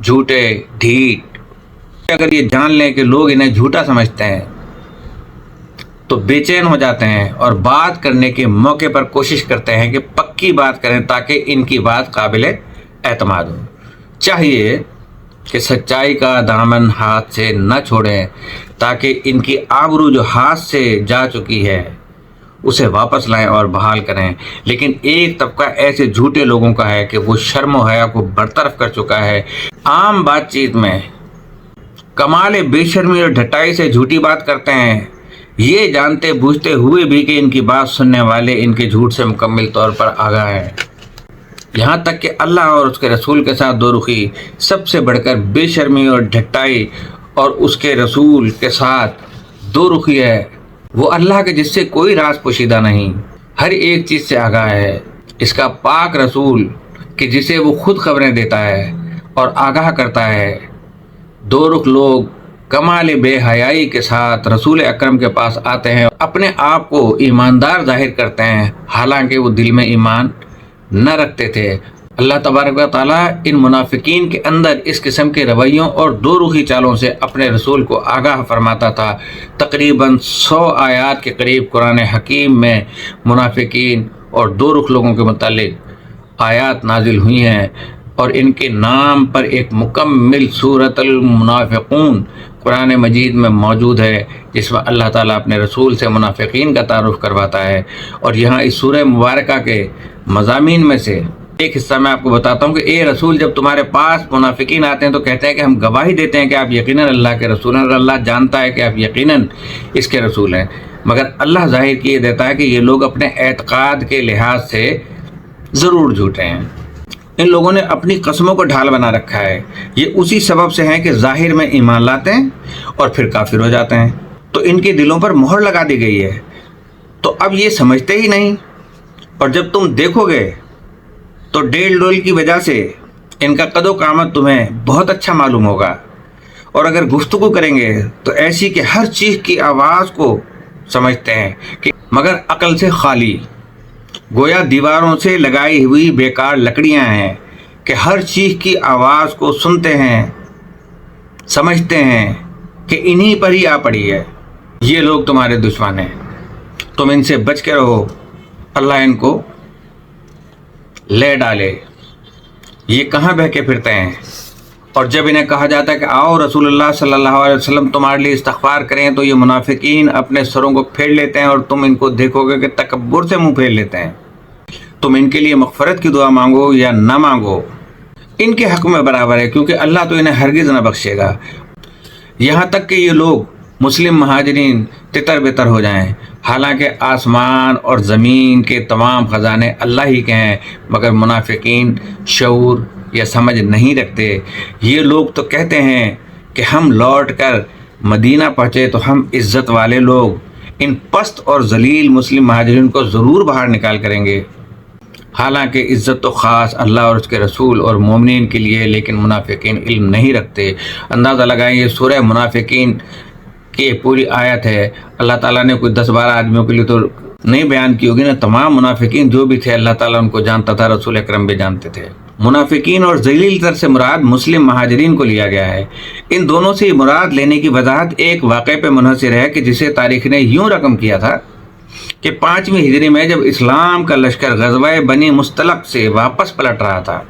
جھوٹے ڈھیٹ اگر یہ جان لیں کہ لوگ انہیں جھوٹا سمجھتے ہیں تو بے چین ہو جاتے ہیں اور بات کرنے کے موقع پر کوشش کرتے ہیں کہ پکی بات کریں تاکہ ان کی بات قابل اعتماد ہو۔ چاہیے کہ سچائی کا دامن ہاتھ سے نہ چھوڑیں تاکہ ان کی آبرو جو ہاتھ سے جا چکی ہے اسے واپس لائیں اور بحال کریں۔ لیکن ایک طبقہ ایسے جھوٹے لوگوں کا ہے کہ وہ شرم و حیا کو برطرف کر چکا ہے، عام بات چیت میں کمال بے شرمی اور ڈھٹائی سے جھوٹی بات کرتے ہیں، یہ جانتے بوجھتے ہوئے بھی کہ ان کی بات سننے والے ان کے جھوٹ سے مکمل طور پر آگاہ ہیں۔ یہاں تک کہ اللہ اور اس کے رسول کے ساتھ دو رخی سب سے بڑھ کر بے شرمی اور ڈھٹائی اور اس کے رسول کے ساتھ دو رخی ہے۔ وہ اللہ کے جس سے کوئی راز پوشیدہ نہیں، ہر ایک چیز سے آگاہ ہے، اس کا پاک رسول کہ جسے وہ خود خبریں دیتا ہے اور آگاہ کرتا ہے۔ دو رخ لوگ کمال بے حیائی کے ساتھ رسول اکرم کے پاس آتے ہیں، اپنے آپ کو ایماندار ظاہر کرتے ہیں حالانکہ وہ دل میں ایمان نہ رکھتے تھے۔ اللہ تبارک و تعالیٰ ان منافقین کے اندر اس قسم کے رویوں اور دو رخی چالوں سے اپنے رسول کو آگاہ فرماتا تھا۔ تقریباً 100 آیات کے قریب قرآن حکیم میں منافقین اور دو رخ لوگوں کے متعلق آیات نازل ہوئی ہیں اور ان کے نام پر ایک مکمل سورۃ المنافقون قرآن مجید میں موجود ہے، جس میں اللہ تعالیٰ اپنے رسول سے منافقین کا تعارف کرواتا ہے۔ اور یہاں اس سورہ مبارکہ کے مضامین میں سے ایک حصہ میں آپ کو بتاتا ہوں کہ اے رسول، جب تمہارے پاس منافقین آتے ہیں تو کہتے ہیں کہ ہم گواہی دیتے ہیں کہ آپ یقیناً اللہ کے رسول ہیں، اور اللہ جانتا ہے کہ آپ یقیناً اس کے رسول ہیں، مگر اللہ ظاہر کیے دیتا ہے کہ یہ لوگ اپنے اعتقاد کے لحاظ سے ضرور جھوٹے ہیں۔ ان لوگوں نے اپنی قسموں کو ڈھال بنا رکھا ہے، یہ اسی سبب سے ہیں کہ ظاہر میں ایمان لاتے ہیں اور پھر کافر ہو جاتے ہیں، تو ان کے دلوں پر مہر لگا دی گئی ہے، تو اب یہ سمجھتے ہی نہیں، اور جب تم دیکھو گے تو ڈیل ڈول کی وجہ سے ان کا قد و قامت تمہیں بہت اچھا معلوم ہوگا، اور اگر گفتگو کریں گے تو ایسی کہ ہر چیز کی آواز کو سمجھتے ہیں کہ مگر عقل سے خالی، گویا دیواروں سے لگائی ہوئی بیکار لکڑیاں ہیں کہ ہر چیز کی آواز کو سنتے ہیں، سمجھتے ہیں کہ انہی پر ہی آ پڑی ہے۔ یہ لوگ تمہارے دشمن ہیں، تم ان سے بچ کے رہو، اللہ ان کو لے ڈالے۔ یہ کہاں بہہ کے پھرتے ہیں؟ اور جب انہیں کہا جاتا ہے کہ آؤ رسول اللہ صلی اللہ علیہ وسلم تمہارے لیے استغفار کریں، تو یہ منافقین اپنے سروں کو پھیر لیتے ہیں، اور تم ان کو دیکھو گے کہ تکبر سے منہ پھیر لیتے ہیں۔ تم ان کے لیے مغفرت کی دعا مانگو یا نہ مانگو، ان کے حق میں برابر ہے، کیونکہ اللہ تو انہیں ہرگز نہ بخشے گا۔ یہاں تک کہ یہ لوگ مسلم مہاجرین تتر بتر ہو جائیں، حالانکہ آسمان اور زمین کے تمام خزانے اللہ ہی کے ہیں، مگر منافقین شعور یا سمجھ نہیں رکھتے۔ یہ لوگ تو کہتے ہیں کہ ہم لوٹ کر مدینہ پہنچے تو ہم عزت والے لوگ ان پست اور ذلیل مسلم مہاجرین کو ضرور باہر نکال کریں گے، حالانکہ عزت تو خاص اللہ اور اس کے رسول اور مومنین کے لیے، لیکن منافقین علم نہیں رکھتے۔ اندازہ لگائیں، یہ سورہ منافقین کی پوری آیت ہے، اللہ تعالیٰ نے کوئی 10-12 آدمیوں کے لیے تو نہیں بیان کی ہوگی نا، تمام منافقین جو بھی تھے اللہ تعالیٰ ان کو جانتا تھا، رسول اکرم بھی جانتے تھے۔ منافقین اور ذلیل تر سے مراد مسلم مہاجرین کو لیا گیا ہے۔ ان دونوں سے مراد لینے کی وضاحت ایک واقعے پہ منحصر ہے کہ جسے تاریخ نے یوں رقم کیا تھا کہ 5ویں ہجری میں جب اسلام کا لشکر غزوہ بنی مستلق سے واپس پلٹ رہا تھا،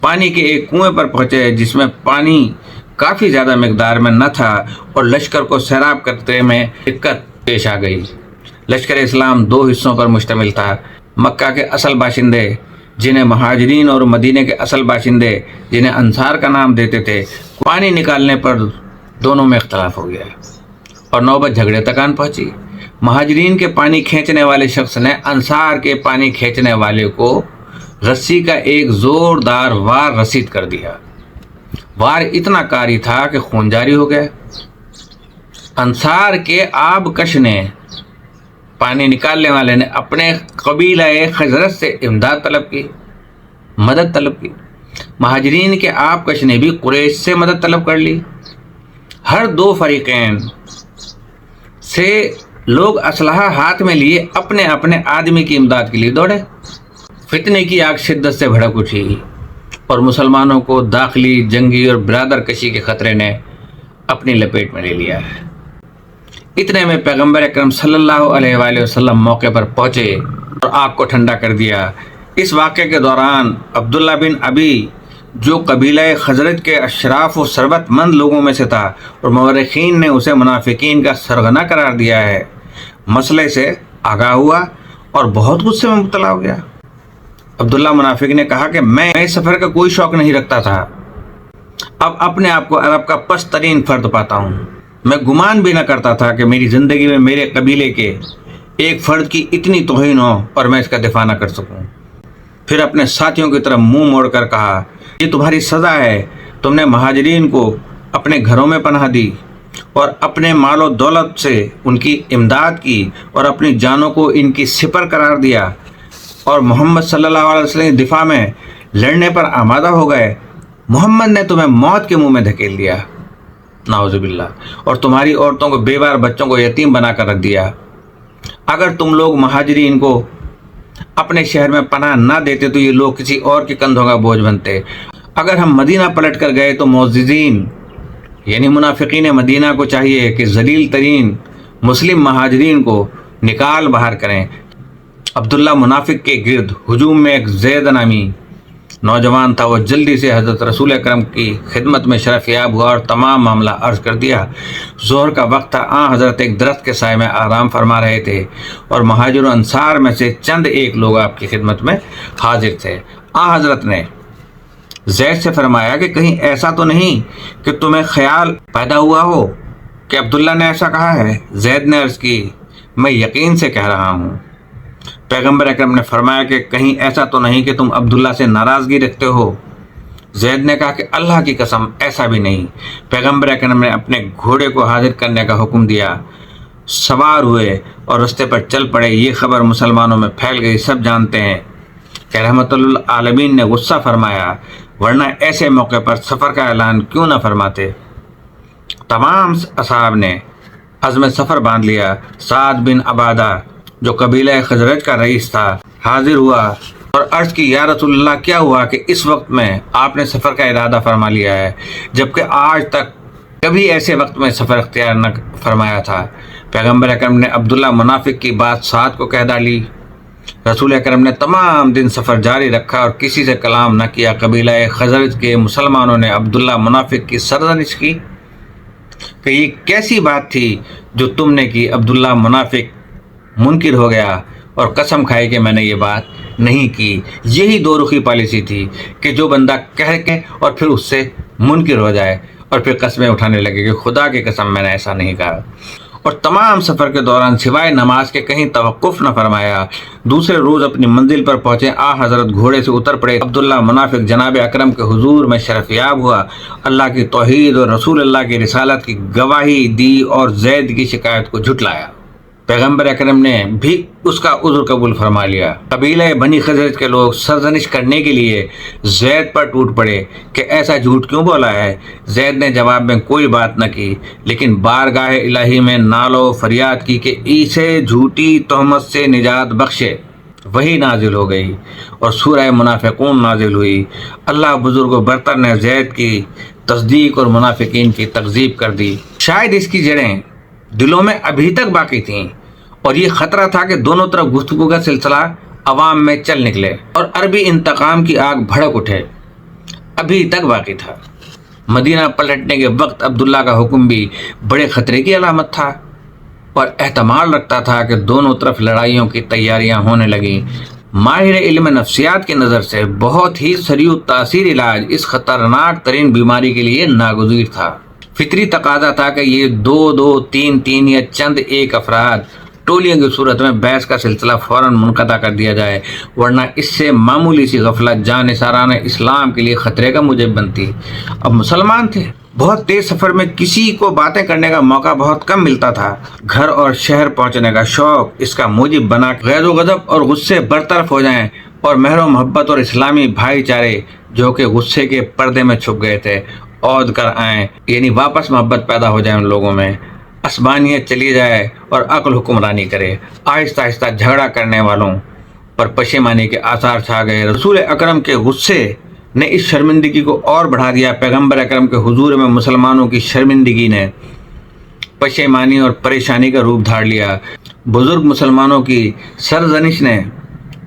پانی کے ایک کنویں پر پہنچے جس میں پانی کافی زیادہ مقدار میں نہ تھا، اور لشکر کو سیراب کرتے میں دقت پیش آ گئی۔ لشکر اسلام 2 حصوں پر مشتمل تھا، مکہ کے اصل باشندے جنہیں مہاجرین اور مدینہ کے اصل باشندے جنہیں انصار کا نام دیتے تھے۔ پانی نکالنے پر دونوں میں اختلاف ہو گیا اور نوبت جھگڑے تک آن پہنچی۔ مہاجرین کے پانی کھینچنے والے شخص نے انصار کے پانی کھینچنے والے کو رسی کا ایک زوردار وار رسید کر دیا۔ وار اتنا کاری تھا کہ خون جاری ہو گیا۔ انصار کے آب کش نے، پانی نکالنے والے نے، اپنے قبیلہ خزرج سے امداد طلب کی، مدد طلب کی۔ مہاجرین کے آب کش نے بھی قریش سے مدد طلب کر لی۔ ہر 2 فریقین سے لوگ اسلحہ ہاتھ میں لیے اپنے اپنے آدمی کی امداد کے لیے دوڑے۔ فتنے کی آگ شدت سے بھڑک اٹھی اور مسلمانوں کو داخلی جنگی اور برادر کشی کے خطرے نے اپنی لپیٹ میں لے لیا ہے۔ اتنے میں پیغمبر اکرم صلی اللہ علیہ وآلہ وسلم موقع پر پہنچے اور آگ کو ٹھنڈا کر دیا۔ اس واقعے کے دوران عبداللہ بن ابی جو قبیلہ خزرج کے اشراف و ثروت مند لوگوں میں سے تھا اور مورخین نے اسے منافقین کا سرغنہ قرار دیا ہے، مسئلے سے آگاہ ہوا اور بہت غصے میں مبتلا ہو گیا۔ عبداللہ منافق نے کہا کہ میں اس سفر کا کوئی شوق نہیں رکھتا تھا، اب اپنے آپ کو عرب کا پست ترین فرد پاتا ہوں۔ میں گمان بھی نہ کرتا تھا کہ میری زندگی میں میرے قبیلے کے ایک فرد کی اتنی توہین ہو اور میں اس کا دفاع نہ کر سکوں۔ پھر اپنے ساتھیوں کی طرف منہ موڑ کر کہا، یہ تمہاری سزا ہے، تم نے مہاجرین کو اپنے گھروں میں پناہ دی اور اپنے مال و دولت سے ان کی امداد کی اور اپنی جانوں کو ان کی سپر قرار دیا اور محمد صلی اللہ علیہ وسلم کی دفاع میں لڑنے پر آمادہ ہو گئے۔ محمد نے تمہیں موت کے منہ میں دھکیل دیا، نعوذ باللہ، اور تمہاری عورتوں کو بیوہ بچوں کو یتیم بنا کر رکھ دیا۔ اگر تم لوگ مہاجرین کو اپنے شہر میں پناہ نہ دیتے تو یہ لوگ کسی اور کے کندھوں کا بوجھ بنتے۔ اگر ہم مدینہ پلٹ کر گئے تو معززین یعنی منافقین مدینہ کو چاہیے کہ ذلیل ترین مسلم مہاجرین کو نکال باہر کریں۔ عبداللہ منافق کے گرد ہجوم میں ایک زید نامی نوجوان تھا، وہ جلدی سے حضرت رسول اکرم کی خدمت میں شرف یاب ہوا اور تمام معاملہ عرض کر دیا۔ ظہر کا وقت تھا، حضرت ایک درخت کے سائے میں آرام فرما رہے تھے اور مہاجر و انصار میں سے چند ایک لوگ آپ کی خدمت میں حاضر تھے۔ حضرت نے زید سے فرمایا کہ کہیں ایسا تو نہیں کہ تمہیں خیال پیدا ہوا ہو کہ عبداللہ نے ایسا کہا ہے؟ زید نے عرض کی، میں یقین سے کہہ رہا ہوں۔ پیغمبر اکرم نے فرمایا کہ کہیں ایسا تو نہیں کہ تم عبداللہ سے ناراضگی رکھتے ہو؟ زید نے کہا کہ اللہ کی قسم ایسا بھی نہیں۔ پیغمبر اکرم نے اپنے گھوڑے کو حاضر کرنے کا حکم دیا، سوار ہوئے اور رستے پر چل پڑے۔ یہ خبر مسلمانوں میں پھیل گئی، سب جانتے ہیں کہ رحمت للعالمین نے غصہ فرمایا، ورنہ ایسے موقع پر سفر کا اعلان کیوں نہ فرماتے۔ تمام اصحاب نے عزم سفر باندھ لیا۔ سعد بن عبادہ جو قبیلہ خزرج کا رئیس تھا حاضر ہوا اور عرض کی، یا رسول اللہ، کیا ہوا کہ اس وقت میں آپ نے سفر کا ارادہ فرما لیا ہے، جبکہ آج تک کبھی ایسے وقت میں سفر اختیار نہ فرمایا تھا؟ پیغمبر اکرم نے عبداللہ منافق کی بات سعد کو کہہ ڈالی۔ رسول اکرم نے تمام دن سفر جاری رکھا اور کسی سے کلام نہ کیا۔ قبیلہ خزرج کے مسلمانوں نے عبداللہ منافق کی سرزنش کی کہ یہ کیسی بات تھی جو تم نے کی؟ عبداللہ منافق منکر ہو گیا اور قسم کھائی کہ میں نے یہ بات نہیں کی۔ یہی دو رخی پالیسی تھی کہ جو بندہ کہہ کے اور پھر اس سے منکر ہو جائے اور پھر قسمیں اٹھانے لگے کہ خدا کی قسم میں نے ایسا نہیں کہا، اور تمام سفر کے دوران سوائے نماز کے کہیں توقف نہ فرمایا۔ دوسرے روز اپنی منزل پر پہنچے، حضرت گھوڑے سے اتر پڑے۔ عبداللہ منافق جناب اکرم کے حضور میں شرف یاب ہوا، اللہ کی توحید اور رسول اللہ کی رسالت کی گواہی دی اور زید کی شکایت کو جھٹلایا۔ پیغمبر اکرم نے بھی اس کا عذر قبول فرما لیا۔ قبیلہ بنی خزرج کے لوگ سرزنش کرنے کے لیے زید پر ٹوٹ پڑے کہ ایسا جھوٹ کیوں بولا ہے؟ زید نے جواب میں کوئی بات نہ کی، لیکن بارگاہ الہی میں نالو فریاد کی کہ اسے جھوٹی تہمت سے نجات بخشے۔ وہی نازل ہو گئی اور سورہ منافقون نازل ہوئی۔ اللہ بزرگ و برتر نے زید کی تصدیق اور منافقین کی تکذیب کر دی۔ شاید اس کی جڑیں دلوں میں ابھی تک باقی تھیں اور یہ خطرہ تھا کہ دونوں طرف گفتگو کا سلسلہ عوام میں چل نکلے اور عربی انتقام کی آگ بھڑک اٹھے، ابھی تک باقی تھا۔ مدینہ پلٹنے کے وقت عبداللہ کا حکم بھی بڑے خطرے کی علامت تھا اور احتمال رکھتا تھا کہ دونوں طرف لڑائیوں کی تیاریاں ہونے لگیں۔ ماہر علم نفسیات کی نظر سے بہت ہی سریع تاثیر علاج اس خطرناک ترین بیماری کے لیے ناگزیر تھا۔ فطری تقاضا تھا کہ یہ دو دو تین تین یا چند ایک افراد ٹولیوں کی صورت میں بحث کا سلسلہ فوراً منقطع کر دیا جائے، ورنہ اس سے معمولی سی غفلت جان نثاران اسلام کے لیے خطرے کا موجب بنتی۔ اب مسلمان تھے، بہت تیز سفر میں کسی کو باتیں کرنے کا موقع بہت کم ملتا تھا۔ گھر اور شہر پہنچنے کا شوق اس کا موجب بنا کہ غیظ و غضب اور غصے برطرف ہو جائیں اور مہر و محبت اور اسلامی بھائی چارے جو کہ غصے کے پردے میں چھپ گئے تھے عود کر آئیں، یعنی واپس محبت پیدا ہو جائے ان لوگوں میں، عصبانیت چلی جائے اور عقل حکمرانی کرے۔ آہستہ آہستہ جھگڑا کرنے والوں پر پشیمانی کے آثار چھا گئے۔ رسول اکرم کے غصے نے اس شرمندگی کو اور بڑھا دیا۔ پیغمبر اکرم کے حضور میں مسلمانوں کی شرمندگی نے پشیمانی اور پریشانی کا روپ دھار لیا۔ بزرگ مسلمانوں کی سرزنش نے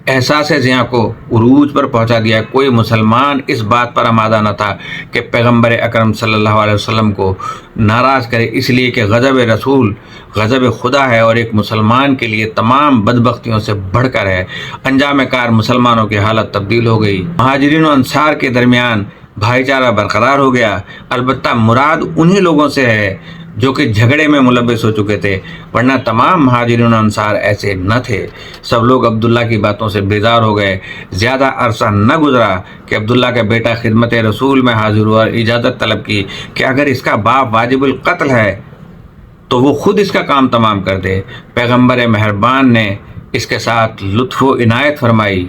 احساس زیاں کو عروج پر پہنچا دیا۔ کوئی مسلمان اس بات پر آمادہ نہ تھا کہ پیغمبر اکرم صلی اللہ علیہ وسلم کو ناراض کرے، اس لیے کہ غضب رسول غضب خدا ہے اور ایک مسلمان کے لیے تمام بدبختیوں سے بڑھ کر ہے۔ انجام کار مسلمانوں کی حالت تبدیل ہو گئی۔ مہاجرین و انصار کے درمیان بھائی چارہ برقرار ہو گیا۔ البتہ مراد انہی لوگوں سے ہے جو کہ جھگڑے میں ملوث ہو چکے تھے، ورنہ تمام مہاجرین و انصار ایسے نہ تھے۔ سب لوگ عبداللہ کی باتوں سے بیزار ہو گئے۔ زیادہ عرصہ نہ گزرا کہ عبداللہ کا بیٹا خدمت رسول میں حاضر ہوا اور اجازت طلب کی کہ اگر اس کا باپ واجب القتل ہے تو وہ خود اس کا کام تمام کر دے۔ پیغمبر مہربان نے اس کے ساتھ لطف و عنایت فرمائی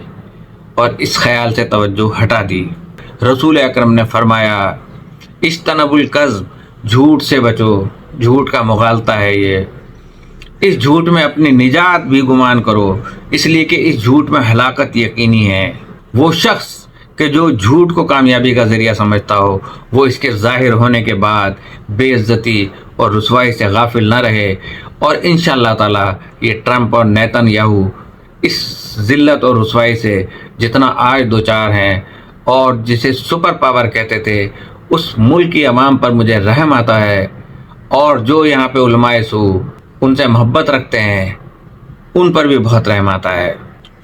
اور اس خیال سے توجہ ہٹا دی۔ رسول اکرم نے فرمایا، اجتنبوا الکذب، جھوٹ سے بچو، جھوٹ کا مغالطہ ہے یہ۔ اس جھوٹ میں اپنی نجات بھی گمان کرو، اس لیے کہ اس جھوٹ میں ہلاکت یقینی ہے۔ وہ شخص کہ جو جھوٹ کو کامیابی کا ذریعہ سمجھتا ہو، وہ اس کے ظاہر ہونے کے بعد بے عزتی اور رسوائی سے غافل نہ رہے، اور انشاءاللہ تعالیٰ یہ ٹرمپ اور نیتن یاہو اس ذلت اور رسوائی سے جتنا آج دوچار ہیں اور جسے سپر پاور کہتے تھے، اس ملک کی عوام پر مجھے رحم آتا ہے، اور جو یہاں پہ علماء سو ان سے محبت رکھتے ہیں ان پر بھی بہت رحم آتا ہے۔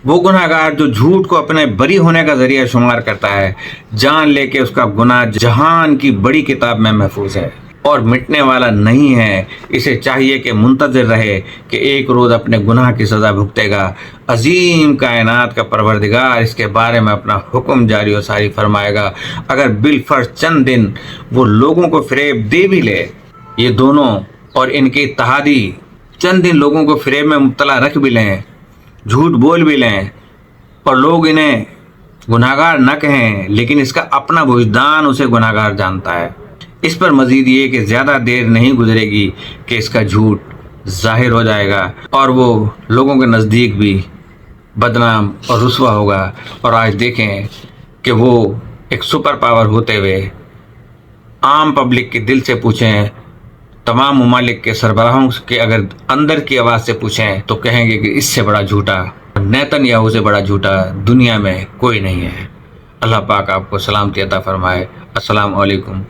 وہ گناہگار جو جھوٹ کو اپنے بری ہونے کا ذریعہ شمار کرتا ہے، جان لے کے اس کا گناہ جہان کی بڑی کتاب میں محفوظ ہے اور مٹنے والا نہیں ہے۔ اسے چاہیے کہ منتظر رہے کہ ایک روز اپنے گناہ کی سزا بھگتے گا۔ عظیم کائنات کا پروردگار اس کے بارے میں اپنا حکم جاری و ساری فرمائے گا۔ اگر بالفرض چند دن وہ لوگوں کو فریب دے بھی لے، یہ دونوں اور ان کے اتحادی چند دن لوگوں کو فریب میں مبتلا رکھ بھی لیں، جھوٹ بول بھی لیں، اور لوگ انہیں گناہگار نہ کہیں، لیکن اس کا اپنا وجدان اسے گناہگار جانتا ہے۔ اس پر مزید یہ کہ زیادہ دیر نہیں گزرے گی کہ اس کا جھوٹ ظاہر ہو جائے گا اور وہ لوگوں کے نزدیک بھی بدنام اور رسوا ہوگا۔ اور آج دیکھیں کہ وہ ایک سپر پاور ہوتے ہوئے عام پبلک کے دل سے پوچھیں، تمام ممالک کے سربراہوں کے اگر اندر کی آواز سے پوچھیں تو کہیں گے کہ اس سے بڑا جھوٹا، نیتن یاہو سے بڑا جھوٹا دنیا میں کوئی نہیں ہے۔ اللہ پاک آپ کو سلامتی عطا فرمائے۔ السلام علیکم۔